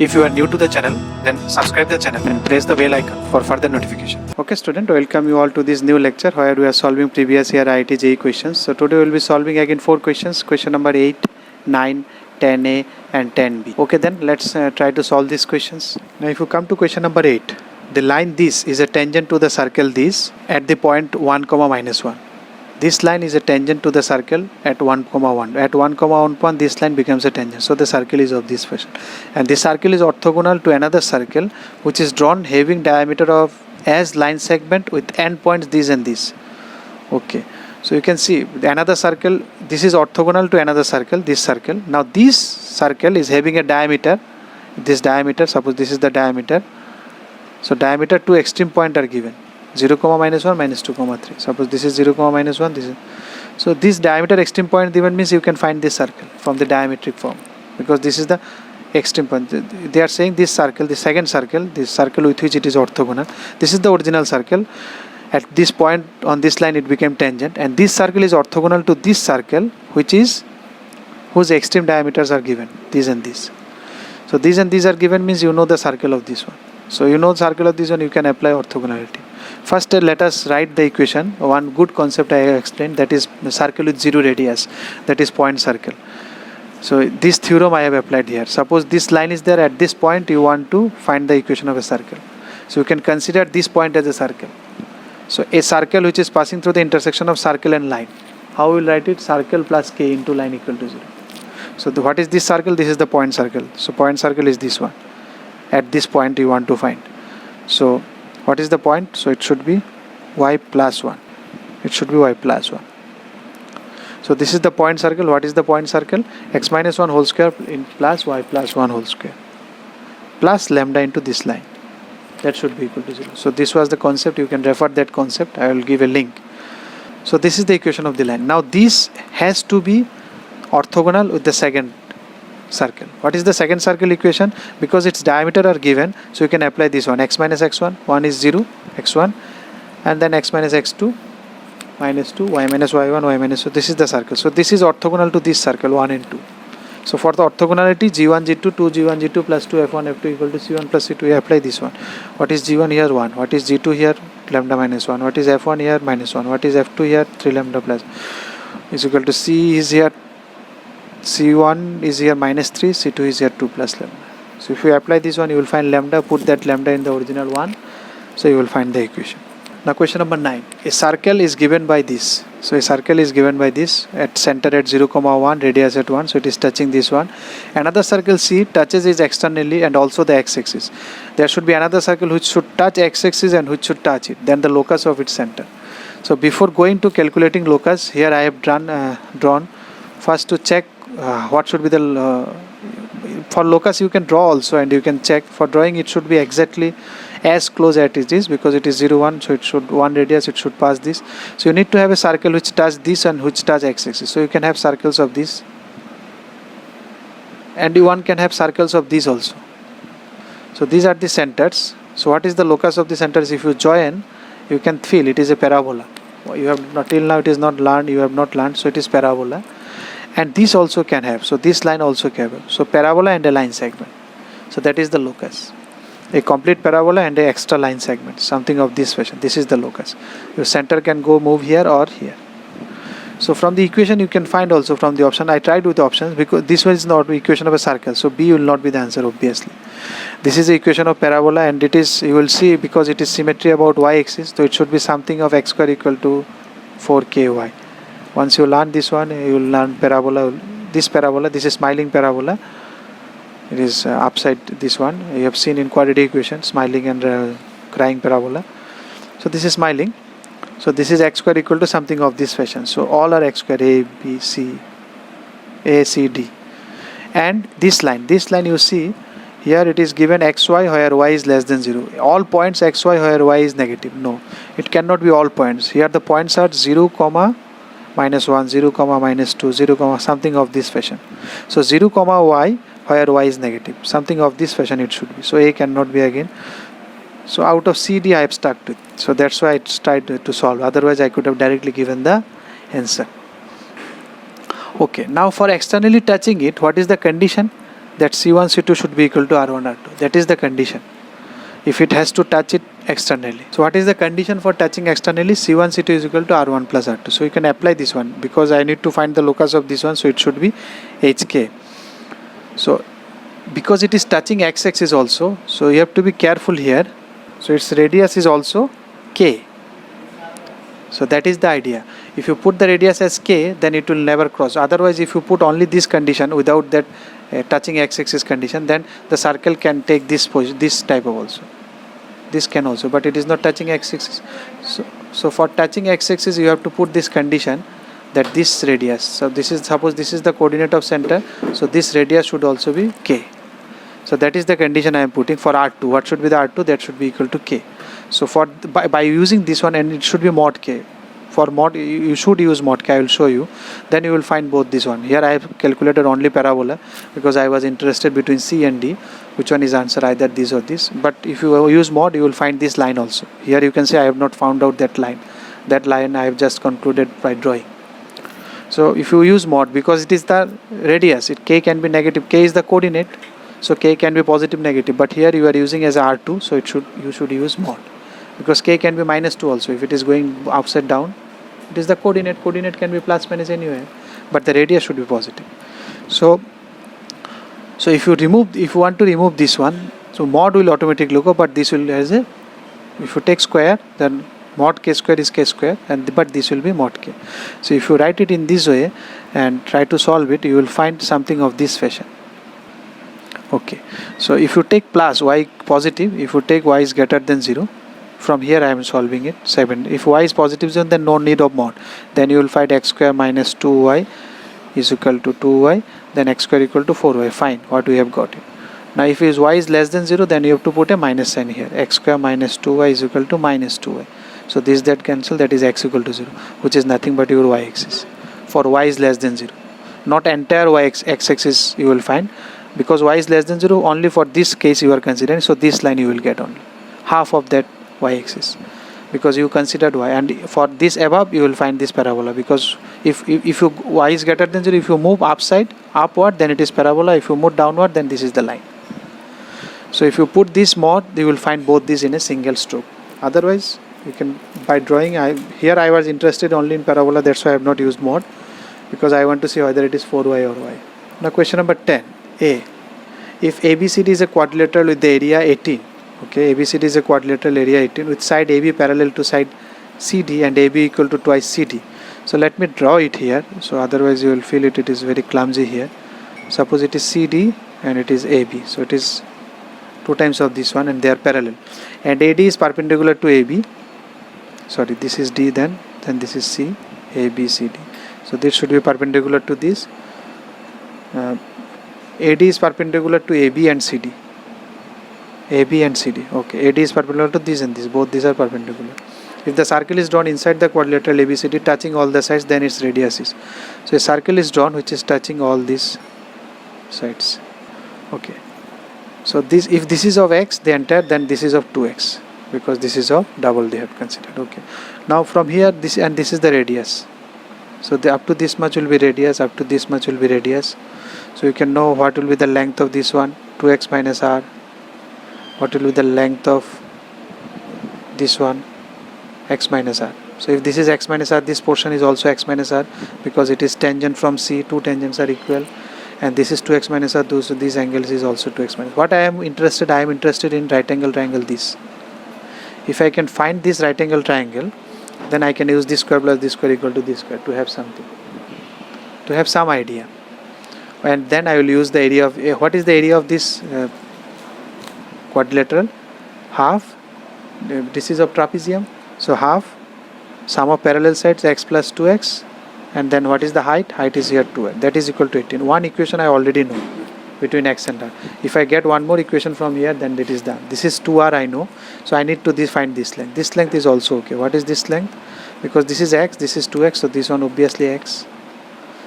If you are new to the channel, then subscribe the channel and press the bell icon for further notification. Okay student, welcome you all to this new lecture where we are solving previous year IIT JEE questions. So today we will be solving again 4 questions, question number 8, 9, 10A and 10B. Okay, then let's try to solve these questions. Now if you come to question number 8, the line this is a tangent to the circle this at the point 1, minus 1. This line is a tangent to the circle at 1, 1. At 1, 1 point, this line becomes a tangent. So the circle is of this fashion. And this circle is orthogonal to another circle which is drawn having diameter of as line segment with end points this and this. Okay. So you can see another circle, this is orthogonal to another circle, this circle. Now this circle is having a diameter, this diameter, suppose this is the diameter. So diameter two extreme points are given. 0, minus 1, minus 2, 3. Suppose this is 0, minus 1. This is so this diameter extreme point given means you can find this circle from the diametric form because this is the extreme point. They are saying this circle, the second circle, this circle with which it is orthogonal. This is the original circle. At this point on this line it became tangent, and this circle is orthogonal to this circle which is whose extreme diameters are given. These and these. So these and these are given means you know the circle of this one. So you know the circle of this one, you can apply orthogonality. First let us write the equation. One good concept I have explained, that is circle with zero radius, that is point circle. So this theorem I have applied here. Suppose this line is there, at this point you want to find the equation of a circle. So you can consider this point as a circle. So a circle which is passing through the intersection of circle and line. How we will write it? Circle plus k into line equal to 0. So what is this circle? This is the point circle. So point circle is this one. At this point you want to find. So what is the point? So it should be y plus 1. It should be y plus 1. So this is the point circle. What is the point circle? X minus 1 whole square in plus y plus 1 whole square plus lambda into this line. That should be equal to 0. So this was the concept. You can refer that concept. I will give a link. So this is the equation of the line. Now this has to be orthogonal with the second circle. What is the second circle equation? Because its diameter are given, so you can apply this one. X minus x1, 1 is 0, x1, and then x minus x2, minus 2, y minus y1, y minus 2. This is the circle. So this is orthogonal to this circle 1 and 2. So for the orthogonality, g1, g2, 2, g1, g2 plus 2, f1, f2 equal to c1 plus c2. We apply this one. What is g1 here? 1. What is g2 here? Lambda minus 1. What is f1 here? Minus 1. What is f2 here? 3 lambda plus is equal to c is here. C1 is here minus 3, C2 is here 2 plus lambda. So if you apply this one, you will find lambda, put that lambda in the original one. So you will find the equation. Now question number 9. A circle is given by this. So a circle is given by this at center at 0, 1, radius at 1. So it is touching this one. Another circle C touches it externally and also the x-axis. There should be another circle which should touch x-axis and which should touch it. Then the locus of its center. So before going to calculating locus, here I have drawn first to check what should be the for locus you can draw also and you can check. For drawing it should be exactly as close as it is because it is 0, 1, so it should 1 radius, it should pass this. So you need to have a circle which touch this and which touch x-axis. So you can have circles of this and one can have circles of these also. So these are the centers. So what is the locus of the centers? If you join, you can feel it is a parabola. You have not till now it is not learned, you have not learned, so it is parabola. And this also can have, so this line also can have. So parabola and a line segment. So that is the locus. A complete parabola and a extra line segment, something of this fashion. This is the locus. Your center can go move here or here. So from the equation you can find also from the option. I tried with the options because this one is not the equation of a circle. So B will not be the answer obviously. This is the equation of parabola and it is, you will see because it is symmetry about y-axis. So it should be something of x square equal to 4ky. Once you learn this one, you will learn parabola. This is smiling parabola. It is upside this one. You have seen in quadratic equation, smiling and crying parabola. So this is smiling. So this is x square equal to something of this fashion. So all are x square, A, B, C, A, C, D. And this line you see, here it is given xy where y is less than 0. All points xy where y is negative. No, it cannot be all points. Here the points are 0, minus 1, 0, minus 2, 0, something of this fashion. So 0, y where y is negative. Something of this fashion it should be. So A cannot be again. So out of CD I have stuck to it. So that's why I tried to solve. Otherwise I could have directly given the answer. Okay, now for externally touching it, what is the condition? that C1 C2 should be equal to R1 R2. That is the condition if it has to touch it externally. So what is the condition for touching externally? C1 C2 is equal to R1 plus R2. So you can apply this one, because I need to find the locus of this one, so it should be HK. So because it is touching x-axis also, so you have to be careful here. So its radius is also K. So that is the idea. If you put the radius as K, then it will never cross. Otherwise, if you put only this condition without that touching x-axis condition, then the circle can take this position, this type of also. This can also, but it is not touching x-axis. So for touching x-axis, you have to put this condition that this radius. So this is, suppose this is the coordinate of center. So this radius should also be K. So that is the condition I am putting for R2. What should be the R2? That should be equal to K. So for by using this one, and it should be mod K. For mod, you should use mod K. I will show you. Then you will find both this one. Here I have calculated only parabola, because I was interested between C and D. Which one is answer, either this or this. But if you use mod, you will find this line also. Here you can say I have not found out that line. That line I have just concluded by drawing. So if you use mod, because it is the radius, K can be negative. K is the coordinate. So K can be positive, negative. But here you are using as R2. So you should use mod. Because K can be minus 2 also. If it is going upside down, it is the coordinate. Coordinate can be plus minus anywhere, but the radius should be positive. So if you want to remove this one, so mod will automatically go, but this will has a, if you take square, then mod K square is K square, but this will be mod K. So if you write it in this way and try to solve it, you will find something of this fashion. Okay, so if you take plus y positive, if you take y is greater than 0, from here I am solving it. 7. If y is positive 0, then no need of mod. Then you will find x square minus 2y is equal to 2y. Then x square equal to 4y. Fine, what we have got it. Now if y is less than 0, then you have to put a minus sign here. X square minus 2y is equal to minus 2y. So this that cancel, that is x equal to 0, which is nothing but your y axis. For y is less than 0. Not entire x axis you will find, because y is less than 0, only for this case you are considering. So this line you will get only half of that y axis, because you considered y, and for this above you will find this parabola, because if you y is greater than 0, if you move upward, then it is parabola. If you move downward, then this is the line. So if you put this mod, you will find both these in a single stroke. Otherwise you can, by drawing, here I was interested only in parabola, that's why I have not used mod, because I want to see whether it is 4y or y. Now question number 10. A. If ABCD is a quadrilateral with the area 18, okay, ABCD is a quadrilateral area 18 with side AB parallel to side CD and AB equal to twice CD. So let me draw it here, so otherwise you will feel it is very clumsy here. Suppose it is CD and it is AB, so it is 2 times of this one, and they are parallel, and AD is perpendicular to AB. Sorry, this is D, then this is C, AB, CD. So this should be perpendicular to this. AD is perpendicular to AB and CD. AB and CD. Okay, AD is perpendicular to this and this. Both these are perpendicular. If the circle is drawn inside the quadrilateral ABCD touching all the sides, then its radius is. So a circle is drawn which is touching all these sides. Okay. So this, if this is of x, the entire, then this is of 2x, because this is of double they have considered. Okay. Now from here, this and this is the radius. So up to this much will be radius, up to this much will be radius. So you can know what will be the length of this one, 2x minus r. What will be the length of this one, x minus r. So if this is x minus r, this portion is also x minus r, because it is tangent from C, 2 tangents are equal, and this is 2x minus r, so these angles is also 2x minus. What I am interested in right angle triangle this. If I can find this right angle triangle, then I can use this square plus this square equal to this square to have something, to have some idea. And then I will use the area of, what is the area of this quadrilateral? Half, this is of trapezium, so half sum of parallel sides x plus 2x, and then what is the height? Height is here 2x, that is equal to 18. One equation I already know between x and r. If I get one more equation from here, then it is done. This is 2r I know, so I need to find this length. This length is also okay. What is this length? Because this is x, this is 2x, so this one obviously x.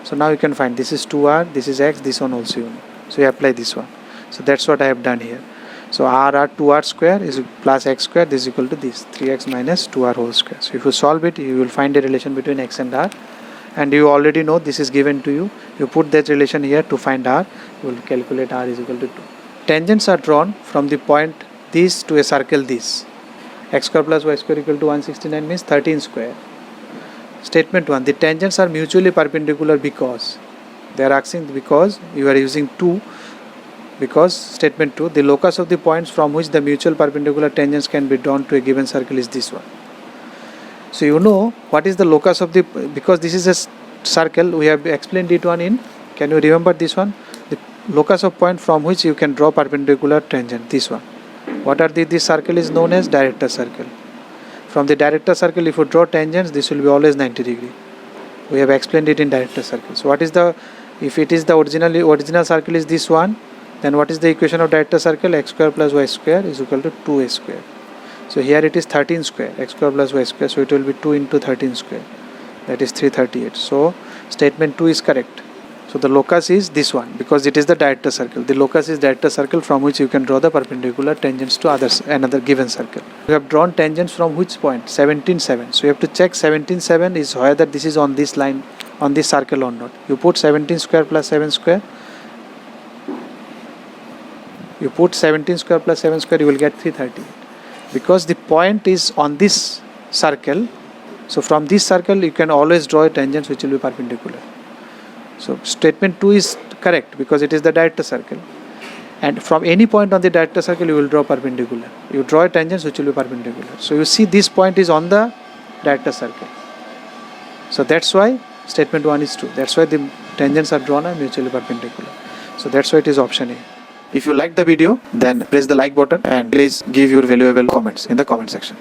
So now you can find this is 2r, this is x, this one also you know. So you apply this one. So that's what I have done here. So r 2r square is plus x square, this is equal to this 3x minus 2r whole square. So if you solve it, you will find a relation between x and r, and you already know this is given to you. You put that relation here to find r, we will calculate r is equal to 2. Tangents are drawn from the point this to a circle this. X square plus y square equal to 169 means 13 square. Statement 1. The tangents are mutually perpendicular because they are asking because you are using 2, because statement 2, the locus of the points from which the mutual perpendicular tangents can be drawn to a given circle is this one. So you know what is the locus of the, because this is a circle, we have explained it one in, can you remember this one? The locus of point from which you can draw perpendicular tangent, this one. What are this circle is known as director circle. From the director circle, if you draw tangents, this will be always 90 degree. We have explained it in director circle. So what is the, if it is the original circle is this one, then what is the equation of director circle? X square plus y square is equal to 2a square. So here it is 13 square, x square plus y square, so it will be 2 into 13 square, that is 338. So statement 2 is correct. So the locus is this one, because it is the director circle. The locus is director circle from which you can draw the perpendicular tangents to another given circle. You have drawn tangents from which point? 17, 7. So you have to check 17, 7 is whether this is on this line, on this circle or not. You put 17 square plus 7 square. You put 17 square plus 7 square, you will get 330. Because the point is on this circle, so from this circle you can always draw a tangent which will be perpendicular. So statement 2 is correct because it is the director circle. And from any point on the director circle you will draw perpendicular. You draw a tangent which will be perpendicular. So you see this point is on the director circle. So that's why statement 1 is true. That's why the tangents are drawn are mutually perpendicular. So that's why it is option A. If you like the video, then press the like button and please give your valuable comments in the comment section.